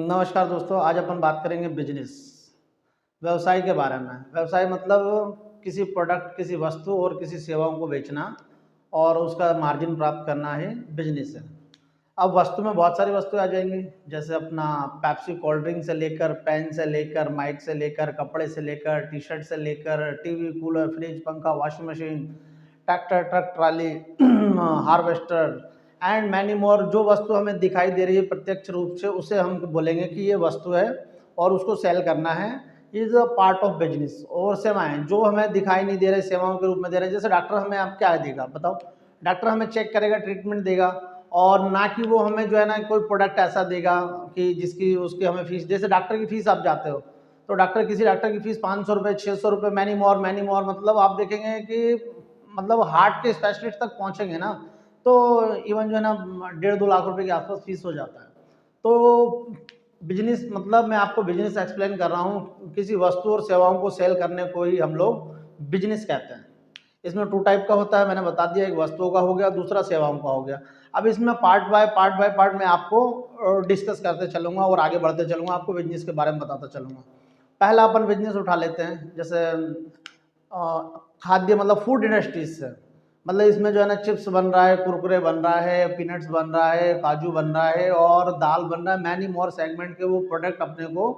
नमस्कार दोस्तों, आज अपन बात करेंगे बिजनेस व्यवसाय के बारे में। व्यवसाय मतलब किसी प्रोडक्ट, किसी वस्तु और किसी सेवाओं को बेचना और उसका मार्जिन प्राप्त करना ही बिजनेस है। अब वस्तु में बहुत सारी वस्तुएं आ जाएंगी, जैसे अपना पेप्सी कोल्ड ड्रिंक से लेकर, पेन से लेकर, माइक से लेकर, कपड़े से लेकर, टी शर्ट से लेकर, टीवी, कूलर, फ्रिज, पंखा, washing machine, tractor, truck trolley, harvester and many more. जो वस्तु हमें दिखाई दे रही है प्रत्यक्ष रूप से, उसे हम बोलेंगे कि ये वस्तु है और उसको सेल करना है, is a part of business. और सेवाएं जो हमें दिखाई नहीं दे रहे, सेवाओं के रूप में दे रहे हैं। जैसे डॉक्टर हमें आप क्या देगा बताओ, डॉक्टर हमें चेक करेगा, ट्रीटमेंट देगा, और ना कि वो हमें जो है ना कोई प्रोडक्ट ऐसा देगा कि जिसकी उसकी हमें फीस। जैसे डॉक्टर की फीस आप जाते हो तो डॉक्टर, किसी डॉक्टर की फीस 500 रुपये, 600 रुपये, मैनी मोर। मतलब आप देखेंगे कि मतलब हार्ट के स्पेशलिस्ट तक पहुंचेंगे ना तो इवन जो है ना 1.5-2 लाख रुपए के आसपास फीस हो जाता है। तो बिजनेस मतलब, मैं आपको बिजनेस एक्सप्लेन कर रहा हूँ, किसी वस्तु और सेवाओं को सेल करने को ही हम लोग बिजनेस कहते हैं। इसमें 2 टाइप का होता है, मैंने बता दिया, एक वस्तुओं का हो गया, दूसरा सेवाओं का हो गया। अब इसमें पार्ट बाय पार्ट मैं आपको डिस्कस करते चलूंगा और आगे बढ़ते चलूंगा, आपको बिजनेस के बारे में बताता चलूंगा। पहला अपन बिजनेस उठा लेते हैं, जैसे खाद्य मतलब फूड इंडस्ट्रीज से। मतलब इसमें जो है ना चिप्स बन रहा है, कुरकुरे बन रहा है, पीनट्स बन रहा है, काजू बन रहा है और दाल बन रहा है। मैनी मोर सेगमेंट के वो प्रोडक्ट अपने को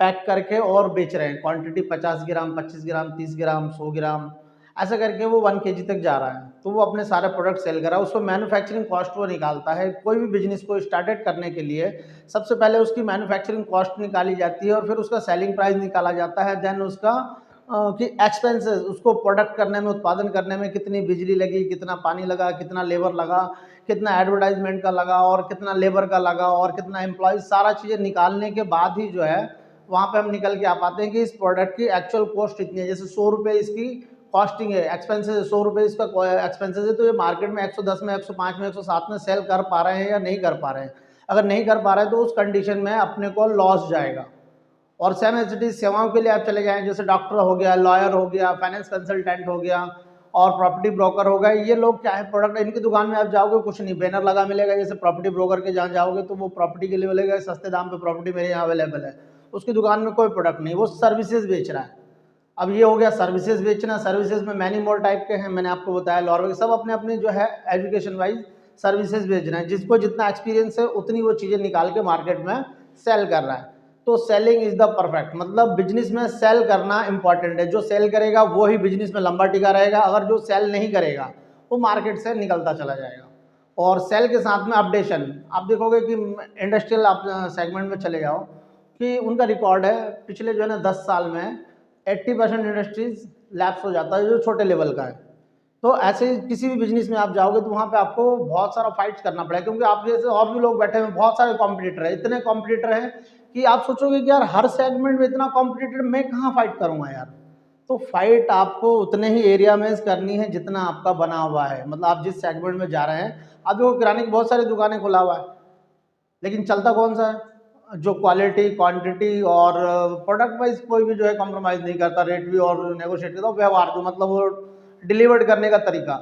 पैक करके और बेच रहे हैं। क्वांटिटी 50 ग्राम, 25 ग्राम, 30 ग्राम, 100 ग्राम, ऐसा करके वो 1 kg तक जा रहा है। तो वो अपने सारे प्रोडक्ट सेल कर रहा है। उसको मैन्युफैक्चरिंग कॉस्ट वो निकालता है। कोई भी बिजनेस को स्टार्टेड करने के लिए सबसे पहले उसकी मैन्युफैक्चरिंग कॉस्ट निकाली जाती है और फिर उसका सेलिंग प्राइस निकाला जाता है। देन उसका कि एक्सपेंसेस, उसको प्रोडक्ट करने में, उत्पादन करने में कितनी बिजली लगी, कितना पानी लगा, कितना लेबर लगा, कितना एडवर्टाइजमेंट का लगा और कितना लेबर का लगा और कितना एम्प्लॉयज, सारा चीज़ें निकालने के बाद ही जो है वहाँ पे हम निकल के आ पाते हैं कि इस प्रोडक्ट की एक्चुअल कॉस्ट इतनी है। जैसे 100 रुपये इसकी कॉस्टिंग है, एक्सपेंसेस 100 रुपये इसका एक्सपेंसेस है, तो ये मार्केट में 110 में, 105 में, 107 में सेल कर पा रहे हैं या नहीं कर पा रहे हैं। अगर नहीं कर पा रहे हैं तो उस कंडीशन में अपने को लॉस जाएगा। और सेम एज इट इज सेवाओं के लिए आप चले जाएं, जैसे डॉक्टर हो गया, लॉयर हो गया, फाइनेंस कंसल्टेंट हो गया और प्रॉपर्टी ब्रोकर हो गए। ये लोग क्या है, प्रोडक्ट, इनकी दुकान में आप जाओगे कुछ नहीं, बैनर लगा मिलेगा। जैसे प्रॉपर्टी ब्रोकर के जहाँ जाओगे तो वो प्रॉपर्टी के लिए बोलेगा सस्ते दाम पे प्रॉपर्टी मेरे यहाँ अवेलेबल है। उसकी दुकान में कोई प्रोडक्ट नहीं, वो सर्विसेज बेच रहा है। अब ये हो गया सर्विसेज बेचना। सर्विसेज में मैनी मोर टाइप के हैं, मैंने आपको बताया, लॉयर, सब अपने अपने जो है एजुकेशन वाइज सर्विसेज बेच रहे हैं। जिसको जितना एक्सपीरियंस है उतनी वो चीज़ें निकाल के मार्केट में सेल कर रहा है। तो सेलिंग इज द परफेक्ट, मतलब बिजनेस में सेल करना इंपॉर्टेंट है। जो सेल करेगा वो ही बिजनेस में लंबा टिका रहेगा। अगर जो सेल नहीं करेगा वो मार्केट से निकलता चला जाएगा। और सेल के साथ में अपडेशन, आप देखोगे कि इंडस्ट्रियल आप सेगमेंट में चले जाओ कि उनका रिकॉर्ड है पिछले जो है ना 10 साल में 80% इंडस्ट्रीज लैप्स हो जाता है, जो छोटे लेवल का है। तो ऐसे ही किसी भी बिजनेस में आप जाओगे तो वहाँ पे आपको बहुत सारा फाइट्स करना पड़ेगा, क्योंकि आप जैसे और भी लोग बैठे हैं, बहुत सारे कॉम्पिटिटर हैं, इतने कॉम्पिटिटर हैं कि आप सोचोगे कि यार हर सेगमेंट में इतना कॉम्पिटिटर, मैं कहाँ फाइट करूँगा यार। तो फाइट आपको उतने ही एरिया में करनी है जितना आपका बना हुआ है। मतलब आप जिस सेगमेंट में जा रहे हैं, अब देखो किराने की बहुत सारी दुकानें खुला हुआ है, लेकिन चलता कौन सा है, जो क्वालिटी, क्वांटिटी और प्रोडक्ट वाइज कोई भी जो है कॉम्प्रोमाइज़ नहीं करता, रेट भी और नेगोशिएट करता, व्यवहार जो मतलब वो डिलीवर्ड करने का तरीका,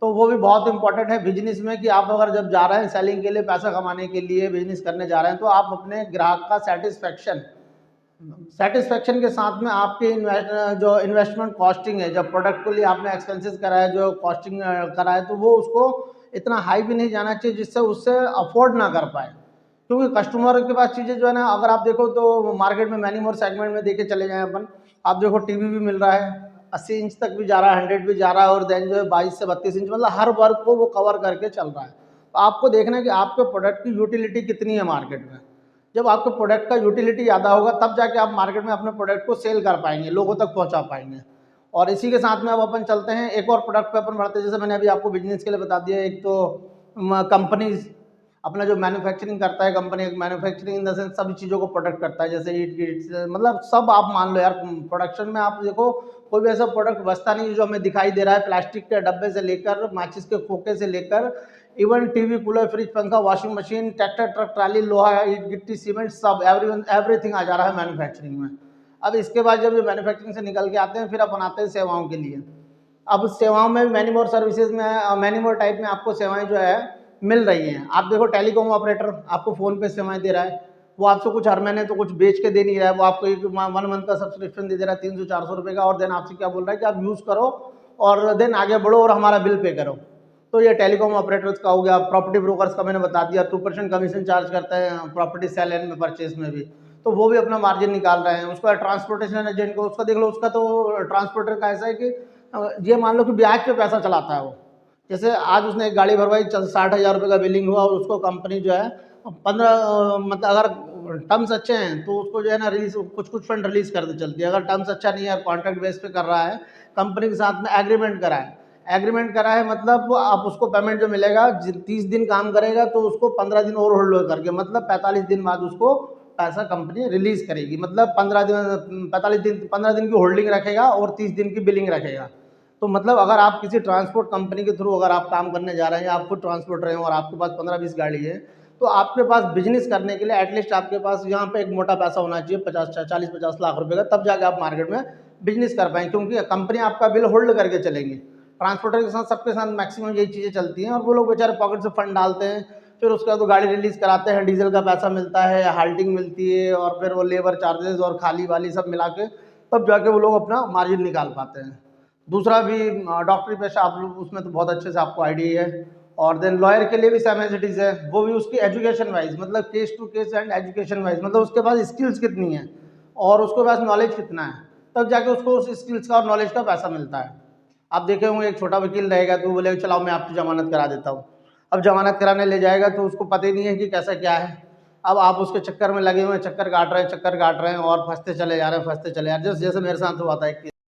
तो वो भी बहुत इंपॉर्टेंट है बिजनेस में। कि आप अगर जब जा रहे हैं सेलिंग के लिए, पैसा कमाने के लिए बिजनेस करने जा रहे हैं, तो आप अपने ग्राहक का सेटिस्फेक्शन के साथ में आपके जो इन्वेस्टमेंट कॉस्टिंग है, जब प्रोडक्ट के लिए आपने एक्सपेंसेस करा है, जो कॉस्टिंग करा है, तो वो उसको इतना हाई भी नहीं जाना चाहिए जिससे उससे अफोर्ड ना कर पाए। क्योंकि कस्टमर के पास चीज़ें जो है ना, अगर आप देखो तो मार्केट में मैनी मोर सेगमेंट में देखे चले जाएं अपन, आप देखो टीवी भी मिल रहा है, 80 इंच तक भी जा रहा है, 100 भी जा रहा है, और देन जो है 22 से 32 इंच, मतलब हर वर्ग को वो कवर करके चल रहा है। तो आपको देखना है कि आपके प्रोडक्ट की यूटिलिटी कितनी है मार्केट में। जब आपके प्रोडक्ट का यूटिलिटी ज़्यादा होगा तब जाके आप मार्केट में अपने प्रोडक्ट को सेल कर पाएंगे, लोगों तक पहुंचा पाएंगे। और इसी के साथ में अब अपन चलते हैं एक और प्रोडक्ट पे अपन बढ़ते हैं। जैसे मैंने अभी आपको बिजनेस के लिए बता दिया, एक तो कंपनीज अपना जो मैन्युफैक्चरिंग करता है, company manufacturing in the sense सभी चीज़ों को प्रोडक्ट करता है, जैसे ईट गिट, मतलब सब आप मान लो यार। प्रोडक्शन में आप देखो कोई भी ऐसा प्रोडक्ट बचता नहीं जो हमें दिखाई दे रहा है, प्लास्टिक के डब्बे से लेकर, माचिस के खोखे से लेकर, इवन टीवी, कूलर, फ्रिज, पंखा, washing machine, tractor, truck trolley, लोहा, ईट गिट्टी, सीमेंट, सब एवरीथिंग आ जा रहा है मैन्युफैक्चरिंग में। अब इसके बाद जब ये मैन्युफैक्चरिंग से निकल के आते हैं, फिर अपन आते हैं सेवाओं के लिए। अब सेवाओं में मैनी मोर सर्विसेज में, मैनी मोर टाइप में आपको सेवाएं जो है मिल रही हैं। आप देखो टेलीकॉम ऑपरेटर आपको फ़ोन पे सेवाएं दे रहा है, वो आपसे कुछ हर महीने तो कुछ बेच के दे नहीं रहा है, वो आपको एक 1 मंथ का सब्सक्रिप्शन दे रहा है 300-400 रुपये का, और देन आपसे क्या बोल रहा है कि आप यूज़ करो और देन आगे बढ़ो और हमारा बिल पे करो। तो ये टेलीकॉम ऑपरेटर्स का हो गया। प्रॉपर्टी ब्रोकर्स का मैंने बता दिया, 2% कमीशन चार्ज करते हैं प्रॉपर्टी सेल एंड परचेज में भी, तो वो भी अपना मार्जिन निकाल रहे हैं। उसका ट्रांसपोर्टेशन एजेंट को, उसका देख लो, उसका तो ट्रांसपोर्टर का ऐसा है कि ये मान लो कि ब्याज पे पैसा चलाता है वो। जैसे आज उसने एक गाड़ी भरवाई, 60,000 रुपये का बिलिंग हुआ, और उसको कंपनी जो है 15 मतलब अगर टर्म्स अच्छे हैं तो उसको जो है ना रिलीज, कुछ कुछ फंड रिलीज करते चलती है। अगर टर्म्स अच्छा नहीं है, कॉन्ट्रैक्ट बेस पे कर रहा है, कंपनी के साथ में एग्रीमेंट करा है, एग्रीमेंट करा है मतलब वो आप उसको पेमेंट जो मिलेगा, 30 दिन काम करेगा तो उसको 15 दिन और होल्ड करके, मतलब 45 दिन बाद उसको पैसा कंपनी रिलीज करेगी। मतलब 15 दिन की होल्डिंग रखेगा और 30 दिन की बिलिंग रखेगा। तो मतलब अगर आप किसी ट्रांसपोर्ट कंपनी के थ्रू अगर आप काम करने जा रहे हैं, आप खुद ट्रांसपोर्टर हैं और आपके पास 15-20 गाड़ी है, तो आपके पास बिजनेस करने के लिए एटलीस्ट आपके पास यहाँ पे एक मोटा पैसा होना चाहिए, 40-50 लाख रुपए का, तब जाके आप मार्केट में बिजनेस कर पाएंगे, क्योंकि कंपनी आपका बिल होल्ड करके चलेंगी। ट्रांसपोर्टर के साथ सबके साथ मैक्सिमम यही चीज़ें चलती हैं, और वो लोग बेचारे पॉकेट से फंड डालते हैं, फिर उसके बाद वो गाड़ी रिलीज कराते हैं, डीजल का पैसा मिलता है, हाल्टिंग मिलती है, और फिर वो लेबर चार्जेस और खाली वाली सब मिला के तब जाके वो लोग अपना मार्जिन निकाल पाते हैं। दूसरा भी डॉक्टरी पेशा, आप लोग उसमें तो बहुत अच्छे से आपको आइडिया है। और देन लॉयर के लिए भी सेम एज इट इज़ है, वो भी उसकी एजुकेशन वाइज, मतलब case to case and education wise, मतलब उसके पास स्किल्स कितनी है और उसके पास नॉलेज कितना है, तब जाके उसको उस स्किल्स का और नॉलेज का पैसा मिलता है। आप देखे होंगे एक छोटा वकील रहेगा तो वो बोलेगा चलाओ मैं आपकी जमानत करा देता हूँ। अब जमानत कराने ले जाएगा तो उसको पता ही नहीं है कि कैसा क्या है। अब आप उसके चक्कर में लगे हुए हैं, चक्कर काट रहे हैं और फंसते चले जा रहे हैं, जैसे जैसे मेरे साथ हुआ था एक